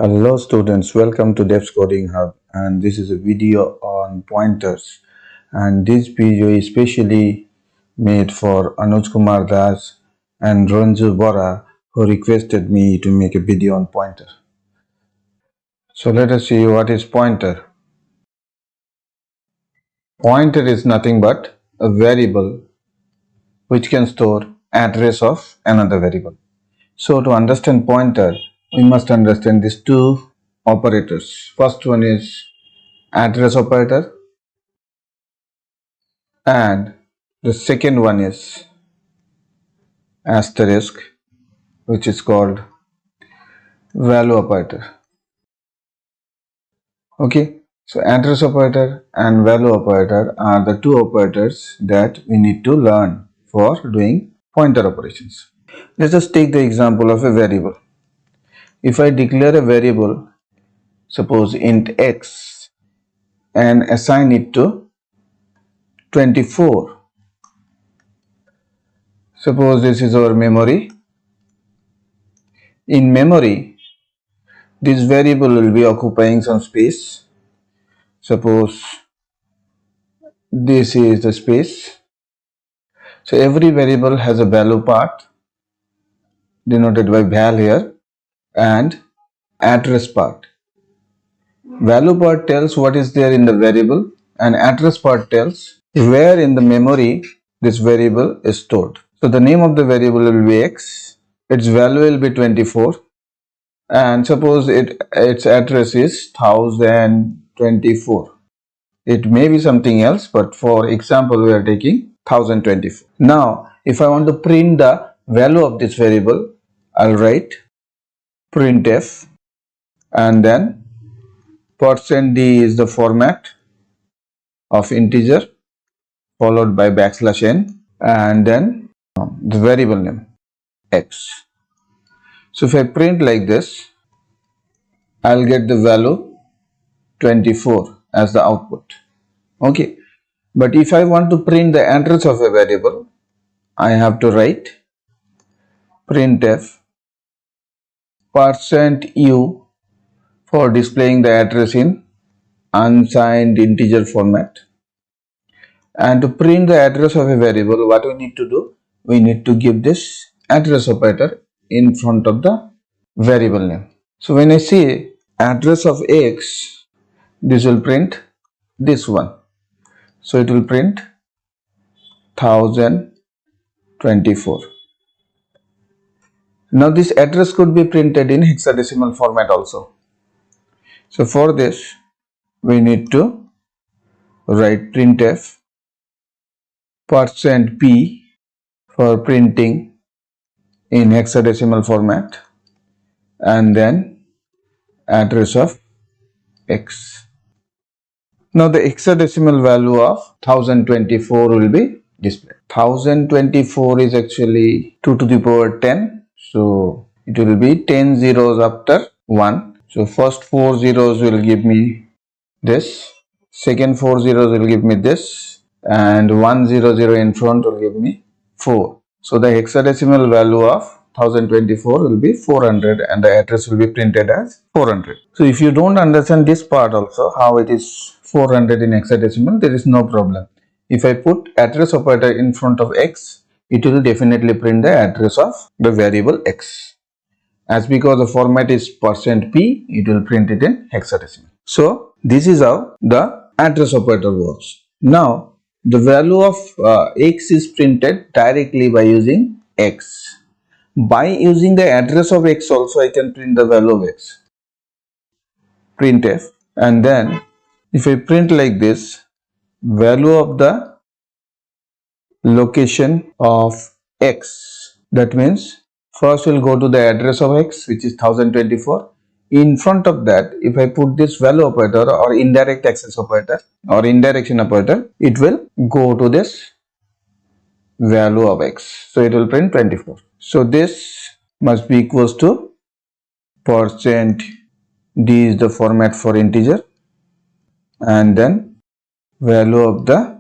Hello students, welcome to Debs Coding Hub, and this is a video on pointers, and this video is specially made for Anuj Kumar Das and Ranju Bora, who requested me to make a video on pointer. So let us see what is pointer. Pointer is nothing but a variable which can store address of another variable. So to understand pointer, we must understand these two operators. First one is address operator, and the second one is asterisk, which is called value operator. Okay, so address operator and value operator are the two operators that we need to learn for doing pointer operations. Let us take the example of a variable. If I declare a variable, suppose int x, and assign it to 24. Suppose this is our memory. In memory, this variable will be occupying some space. Suppose this is the space. So every variable has a value part denoted by val here and address part. Value part tells what is there in the variable, and address part tells where in the memory this variable is stored. So the name of the variable will be x, its value will be 24, and suppose its address is 1024. It may be something else, but for example we are taking 1024. Now if I want to print the value of this variable, I'll write printf, and then %d is the format of integer followed by \n, and then the variable name x. So if I print like this, I'll get the value 24 as the output. Okay, but if I want to print the address of a variable, I have to write printf %u for displaying the address in unsigned integer format. And to print the address of a variable, what we need to do? We need to give this address operator in front of the variable name. So when I say address of x, this will print this one. So it will print 1024. Now this address could be printed in hexadecimal format also. So for this we need to write printf %p for printing in hexadecimal format, and then address of x. Now the hexadecimal value of 1024 will be displayed. 1024 is actually 2 to the power 10, so it will be 10 zeros after 1. So first 4 zeros will give me this, second 4 zeros will give me this, and 100 in front will give me 4. So the hexadecimal value of 1024 will be 400, and the address will be printed as 400. So if you don't understand this part also, how it is 400 in hexadecimal, there is no problem. If I put address operator in front of x, it will definitely print the address of the variable x. As because the format is %p, it will print it in hexadecimal. So this is how the address operator works. Now the value of x is printed directly by using x. By using the address of x also, I can print the value of x. Printf, and then if I print like this, value of the location of x, that means first we'll go to the address of x, which is 1024. In front of that, if I put this value operator or indirect access operator or indirection operator, it will go to this value of x. So it will print 24. So this must be equals to %d is the format for integer, and then value of the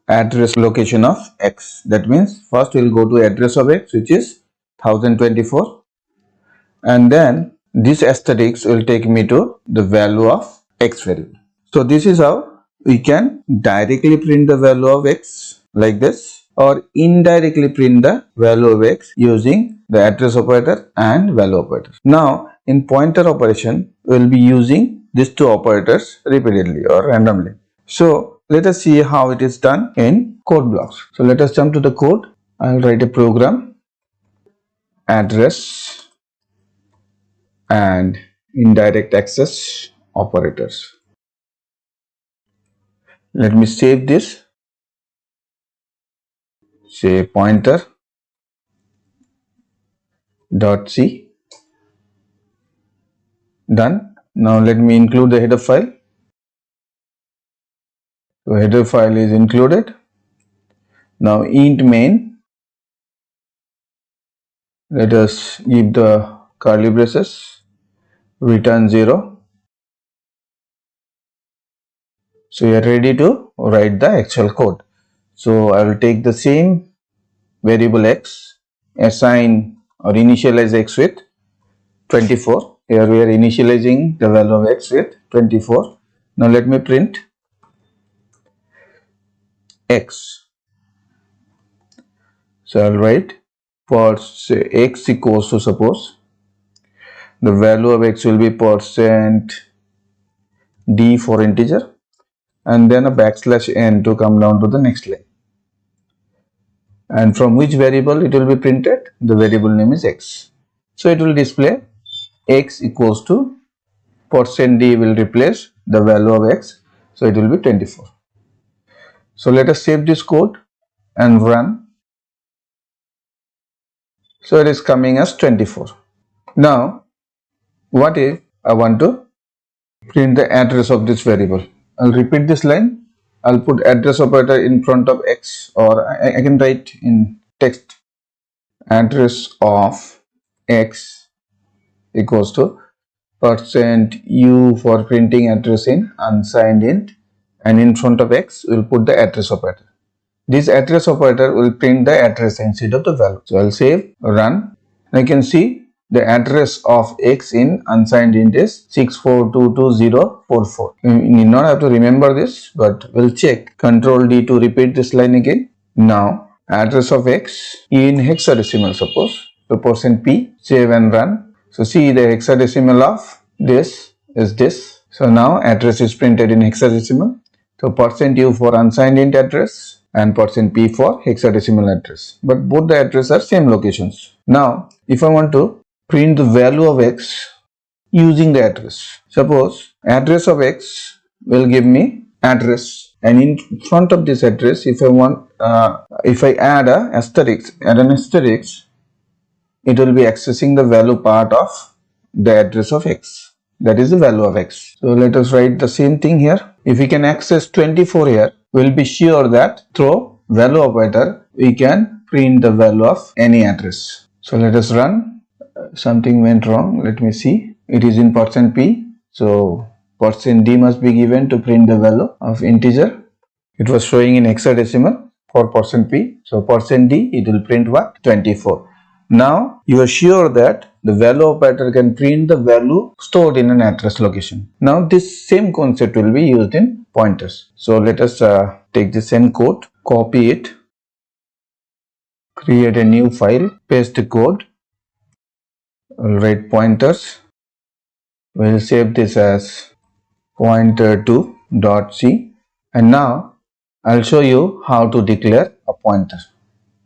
address location of x. That means first we'll go to address of x, which is 1024, and then this asterisk will take me to the value of x variable. So this is how we can directly print the value of x like this, or indirectly print the value of x using the address operator and value operator. Now in pointer operation we will be using these two operators repeatedly or randomly. So let us see how it is done in code blocks. So let us jump to the code. I will write a program, address and indirect access operators. Let me save this. Say pointer dot c. Done. Now let me include the header file. So header file is included. Now int main, let us give the curly braces, return 0. So we are ready to write the actual code. So I will take the same variable x, assign or initialize x with 24. Here we are initializing the value of x with 24. Now let me print x. So I will write for say x equals to, suppose the value of x will be percent d for integer and then a backslash n to come down to the next line. And from which variable it will be printed? The variable name is x. So it will display x equals to percent d will replace the value of x. So it will be 24. So let us save this code and run. So it is coming as 24. Now what if I want to print the address of this variable? I'll repeat this line. I'll put address operator in front of x, or I can write in text address of x equals to percent u for printing address in unsigned int, and in front of x we'll put the address operator. This address operator will print the address instead of the value. So I'll save, run. I can see the address of x in unsigned int is 6422044. You need not have to remember this, but we'll check. Control D to repeat this line again. Now address of x in hexadecimal, suppose. So percent %p, save and run. So see, the hexadecimal of this is this. So now address is printed in hexadecimal. So percent %u for unsigned int address and percent %p for hexadecimal address. But both the addresses are same locations. Now if I want to print the value of x using the address, suppose address of x will give me address, and in front of this address, if I want, if I add an asterisk, it will be accessing the value part of the address of x, that is the value of x. So let us write the same thing here. If we can access 24 here, we will be sure that through value operator we can print the value of any address. So let us run. Something went wrong. Let me see. It is in percent %p. So percent %d must be given to print the value of integer. It was showing in hexadecimal for percent %p. So percent %d, it will print what? 24. Now you are sure that the value operator can print the value stored in an address location. Now this same concept will be used in pointers. So let us take the same code, copy it, create a new file, paste the code. I'll write pointers. We'll save this as pointer2.c, and now I'll show you how to declare a pointer.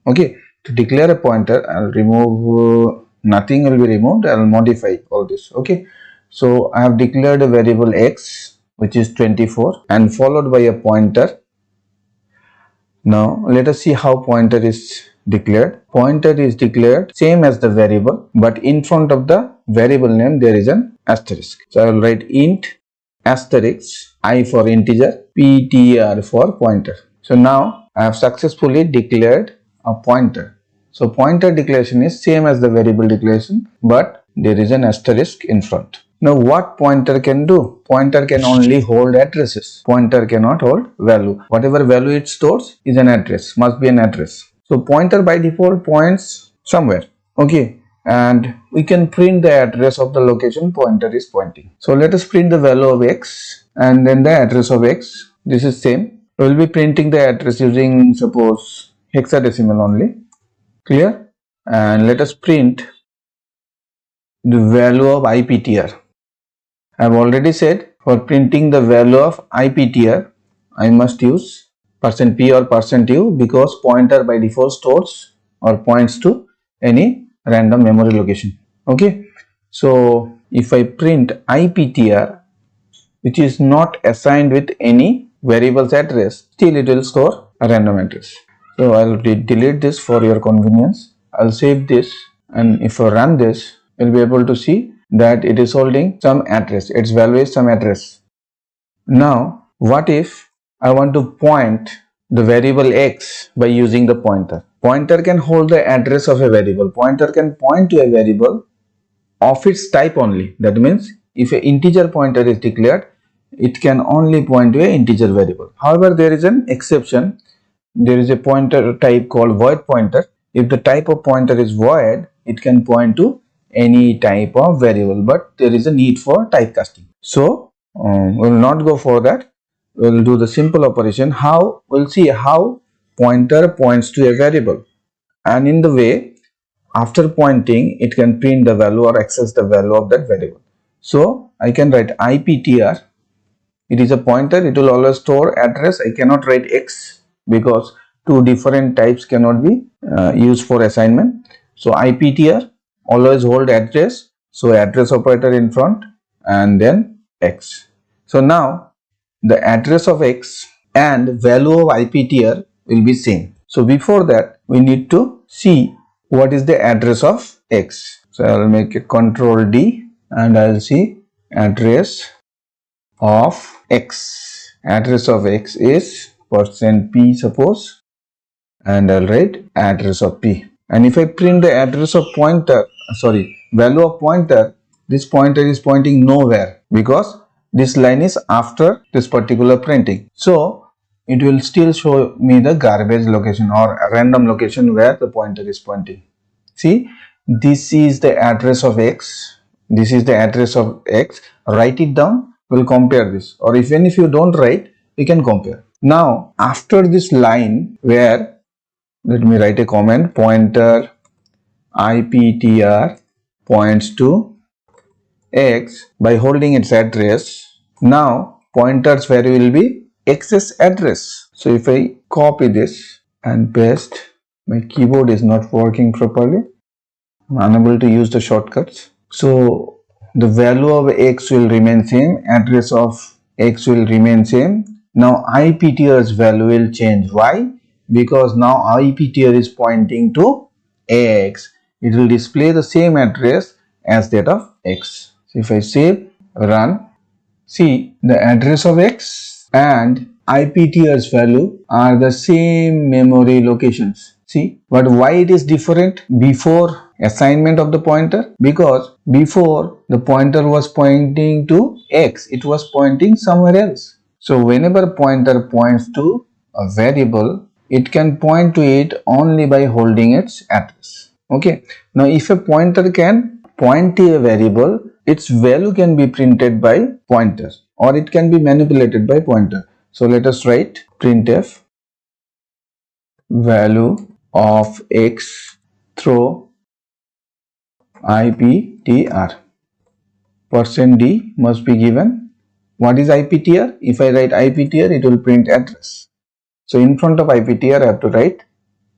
Okay, to declare a pointer, I'll remove nothing will be removed. I'll modify all this. Okay, so I have declared a variable x which is 24 and followed by a pointer. Now let us see how pointer is declared. Pointer is declared same as the variable, but in front of the variable name there is an asterisk. So I will write int asterisk I for integer, ptr for pointer. So now I have successfully declared a pointer. So pointer declaration is same as the variable declaration, but there is an asterisk in front. Now what pointer can do? Pointer can only hold addresses. Pointer cannot hold value. Whatever value it stores is an address, must be an address. So pointer by default points somewhere. Okay. and we can print the address of the location pointer is pointing. So let us print the value of x and then the address of x. This is same. We will be printing the address using suppose hexadecimal only. Clear? And let us print the value of IPTR. I have already said for printing the value of IPTR, I must use %p or %u because pointer by default stores or points to any random memory location. Okay. So if I print IPTR, which is not assigned with any variable's address, still it will store a random address. So I'll delete this for your convenience. I'll save this, and if I run this, you'll be able to see that it is holding some address. Its value is some address. Now, what if I want to point the variable x by using the pointer? Pointer can hold the address of a variable. Pointer can point to a variable of its type only. That means if an integer pointer is declared, it can only point to an integer variable. However, there is an exception. There is a pointer type called void pointer. If the type of pointer is void, it can point to any type of variable, but there is a need for typecasting. So we will not go for that. We will do the simple operation. How? We'll see how pointer points to a variable, and in the way after pointing it can print the value or access the value of that variable. So I can write IPTR. It is a pointer. It will always store address. I cannot write x because two different types cannot be used for assignment. So IPTR always hold address. So address operator in front and then x. So now the address of x and value of IPTR will be same. So before that we need to see what is the address of x. So I will make a Control D and I will see address of x. Address of x is %p suppose, and I'll write address of p. And if I print the address of pointer, value of pointer, this pointer is pointing nowhere because this line is after this particular printing. So it will still show me the garbage location or a random location where the pointer is pointing. See, this is the address of x. This is the address of x. Write it down. We'll compare this, or even if you don't write, we can compare. Now after this line where, let me write a comment, pointer IPTR points to x by holding its address. Now pointer's value will be x's address. So if I copy this and paste, my keyboard is not working properly. I'm unable to use the shortcuts. So the value of x will remain same, address of x will remain same. Now IPTR's value will change. Why? Because now IPTR is pointing to x. It will display the same address as that of x. So if I save, run, see the address of x and IPTR's value are the same memory locations. See, but why it is different before assignment of the pointer? Because before the pointer was pointing to x, it was pointing somewhere else. So whenever pointer points to a variable, it can point to it only by holding its address. Okay. Now if a pointer can point to a variable, its value can be printed by pointer or it can be manipulated by pointer. So let us write printf value of x through IPTR. %d must be given. What is IPTR? If I write IPTR, it will print address. So in front of IPTR, I have to write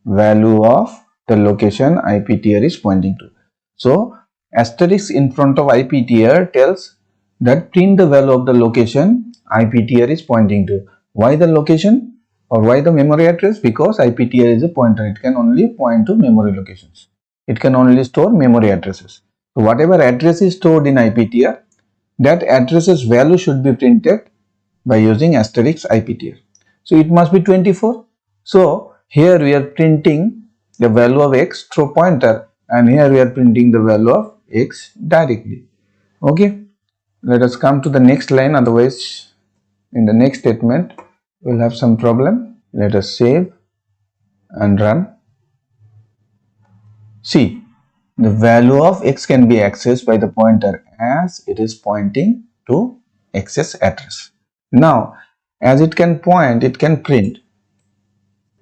value of the location IPTR is pointing to. So asterisk in front of IPTR tells that print the value of the location IPTR is pointing to. Why the location or why the memory address? Because IPTR is a pointer. It can only point to memory locations. It can only store memory addresses. So whatever address is stored in IPTR, that address's value should be printed by using asterisk IPTR. So it must be 24. So here we are printing the value of x through pointer, and here we are printing the value of x directly. Okay. Let us come to the next line, otherwise in the next statement we'll have some problem. Let us save and run. See, the value of x can be accessed by the pointer as it is pointing to x's address. Now, as it can point, it can print.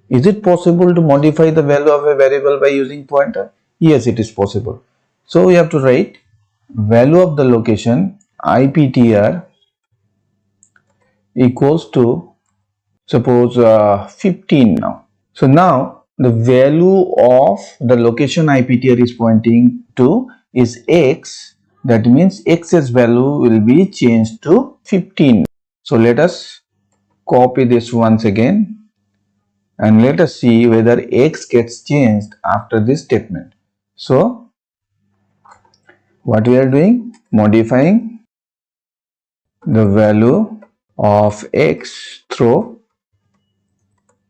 Is it possible to modify the value of a variable by using pointer? Yes, it is possible. So we have to write value of the location IPTR equals to suppose 15 now. So now the value of the location IPTR is pointing to is x. That means x's value will be changed to 15. So let us copy this once again and let us see whether x gets changed after this statement. So what we are doing? Modifying the value of x through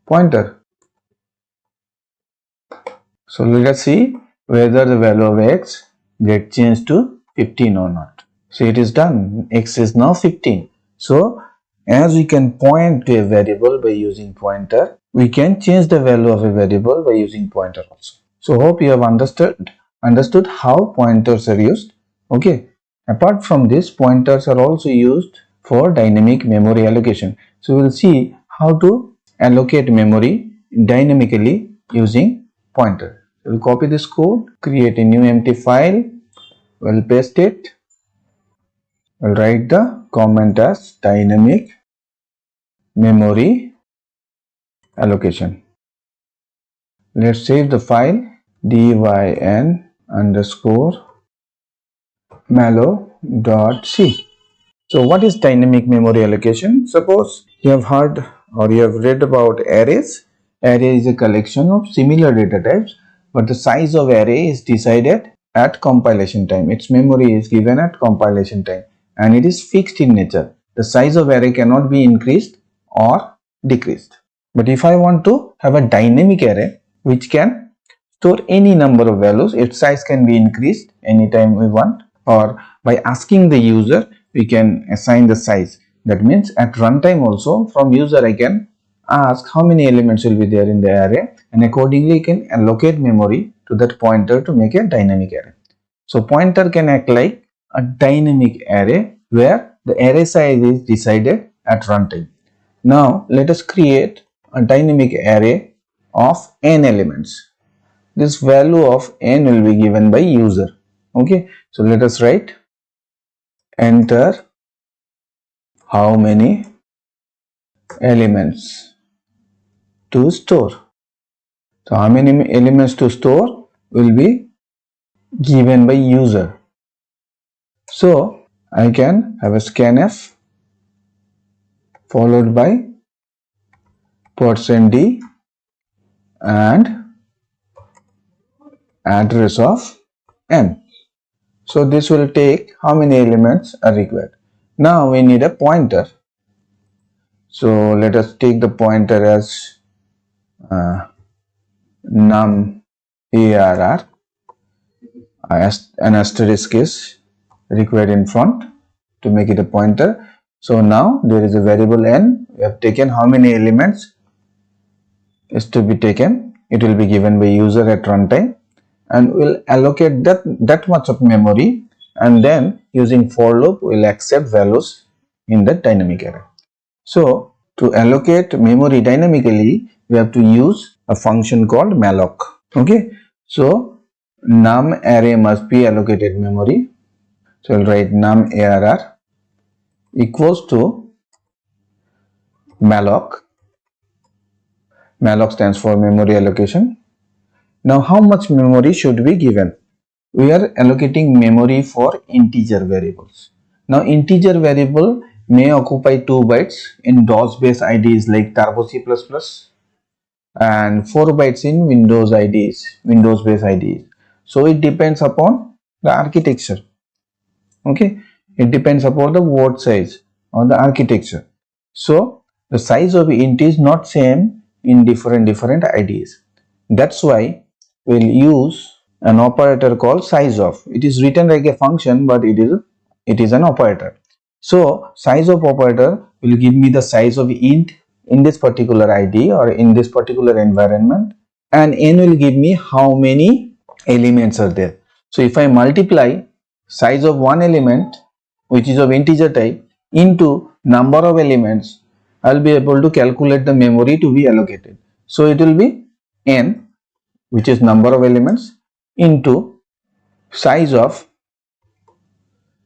pointer. So let us see whether the value of x get changed to 15 or not. So it is done. X is now 15. So as we can point to a variable by using pointer, we can change the value of a variable by using pointer also. So hope you have understood how pointers are used. Okay. Apart from this, pointers are also used for dynamic memory allocation. So we will see how to allocate memory dynamically using pointer. We'll copy this code, create a new empty file, we'll paste it, we'll write the comment as dynamic memory allocation. Let's save the file dyn underscore malloc.c. So what is dynamic memory allocation? Suppose you have heard or you have read about arrays. Array is a collection of similar data types, but the size of array is decided at compilation time. Its memory is given at compilation time and it is fixed in nature. The size of array cannot be increased or decreased. But if I want to have a dynamic array which can store any number of values, its size can be increased anytime we want, or by asking the user we can assign the size. That means at runtime also from user I can ask how many elements will be there in the array and accordingly I can allocate memory to that pointer to make a dynamic array. So pointer can act like a dynamic array where the array size is decided at runtime. Now let us create a dynamic array of n elements. This value of n will be given by user. Okay, so let us write enter how many elements to store. So how many elements to store will be given by user. So I can have a scanf followed by %d and address of n. So this will take how many elements are required. Now we need a pointer. So let us take the pointer as num arr, an asterisk is required in front to make it a pointer. So now there is a variable n. We have taken how many elements is to be taken. It will be given by user at runtime and we'll allocate that much of memory, and then using for loop we'll accept values in the dynamic array. So to allocate memory dynamically we have to use a function called malloc. Okay, so num array must be allocated memory. So I'll write num arr equals to malloc. Malloc stands for memory allocation. Now how much memory should be given? We are allocating memory for integer variables. Now integer variable may occupy 2 bytes in DOS based IDs like Turbo C++ and 4 bytes in Windows IDs, Windows based IDs. So it depends upon the architecture. Okay, it depends upon the word size or the architecture. So the size of int is not same in different IDs. That's why we'll use an operator called size of. It is written like a function, but it is an operator. So size of operator will give me the size of int in this particular ID or in this particular environment, and n will give me how many elements are there. So if I multiply size of one element which is of integer type into number of elements, I will be able to calculate the memory to be allocated. So it will be n, which is number of elements, into size of,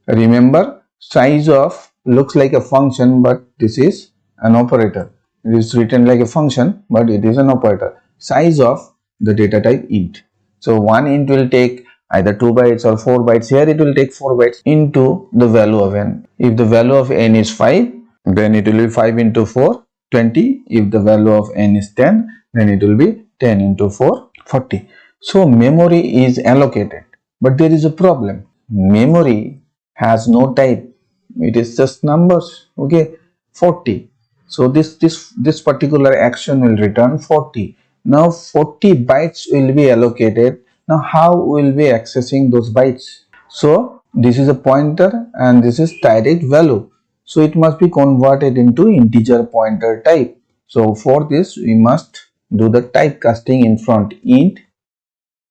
remember size of looks like a function, but this is an operator. It is written like a function, but it is an operator. Size of the data type int. So one int will take either 2 bytes or 4 bytes. Here it will take 4 bytes into the value of n. If the value of n is 5, then it will be 5 into 4, 20. If the value of n is 10, then it will be 10 into 4, 40. So memory is allocated, but there is a problem. Memory has no type, it is just numbers. Okay, 40. So this particular action will return 40. Now 40 bytes will be allocated. Now how will be accessing those bytes? So this is a pointer and this is direct value, so it must be converted into integer pointer type. So for this we must do the typecasting in front, int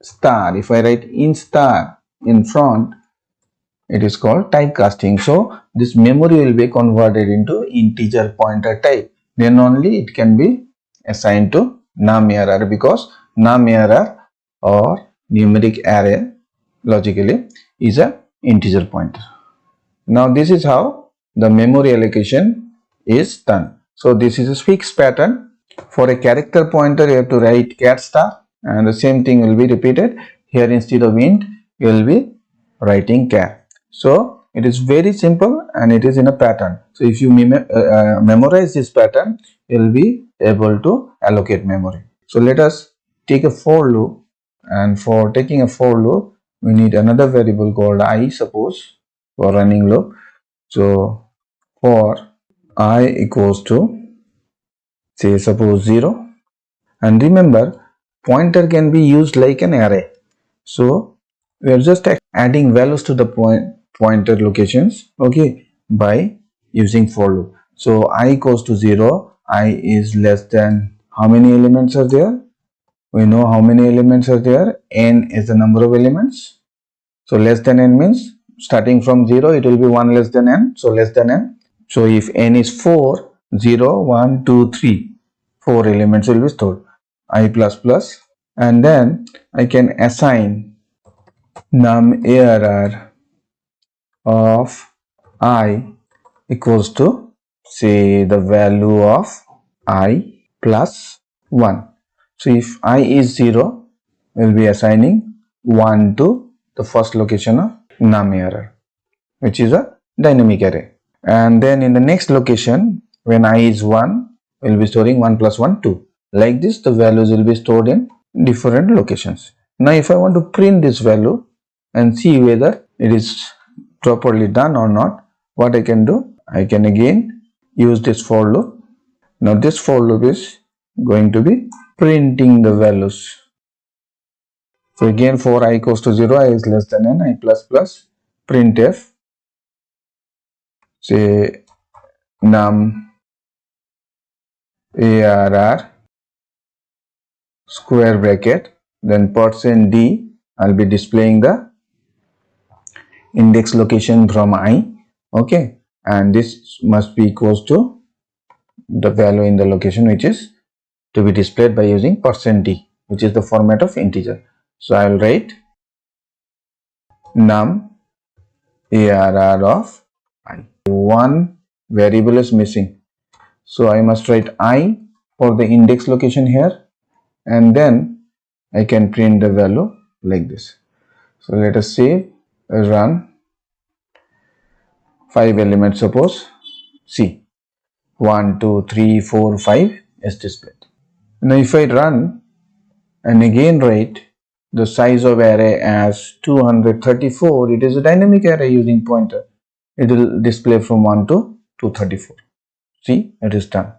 star. If I write int star in front, it is called typecasting. So this memory will be converted into integer pointer type. Then only it can be assigned to num ARR, because num ARR or numeric array logically is a integer pointer. Now this is how the memory allocation is done. So this is a fixed pattern. For a character pointer you have to write cat star, and the same thing will be repeated. Here instead of int you will be writing cat. So it is very simple and it is in a pattern. So if you memorize this pattern, you will be able to allocate memory. So let us take a for loop, and for taking a for loop we need another variable called I, suppose, for running loop. So for I equals to, say, suppose 0, and remember pointer can be used like an array. So we are just adding values to the pointer locations, okay, by using for loop. So I equals to 0, I is less than, how many elements are there? We know how many elements are there. N is the number of elements. So less than n means starting from 0 it will be 1 less than n, so less than n. So if n is 4, 0, 1, 2, 3, 4 elements will be stored, I plus plus, and then I can assign num ARR of I equals to, say, the value of I plus 1. So if I is 0, we will be assigning 1 to the first location of num ARR, which is a dynamic array. And then in the next location, when I is 1, we will be storing 1 plus 1, 2. Like this, the values will be stored in different locations. Now if I want to print this value and see whether it is properly done or not, what I can do, I can again use this for loop. Now this for loop is going to be printing the values. So again, for I equals to 0, I is less than n, I plus plus, printf, say, num ARR square bracket, then %d, I'll be displaying the index location from I, okay, and this must be equals to the value in the location which is to be displayed by using %d, which is the format of integer. So I will write num ARR of I. One variable is missing, so I must write I for the index location here, and then I can print the value like this. So let us save, run, 5 elements, suppose, see, 1, 2, 3, 4, 5 is displayed. Now if I run and again write the size of array as 234, it is a dynamic array using pointer. It will display from 1 to 234. See, it is done.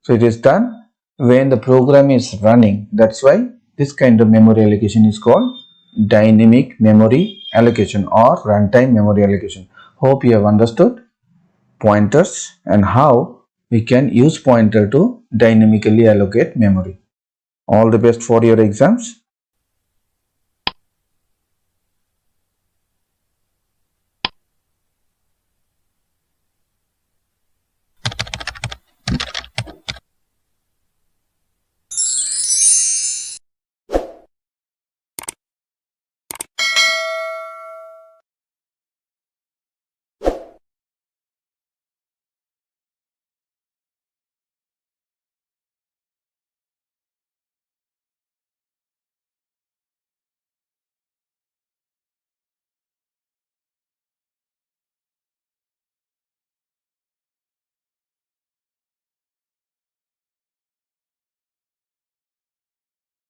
So it is done when the program is running. That's why this kind of memory allocation is called dynamic memory allocation or runtime memory allocation. Hope you have understood pointers and how we can use pointer to dynamically allocate memory. All the best for your exams.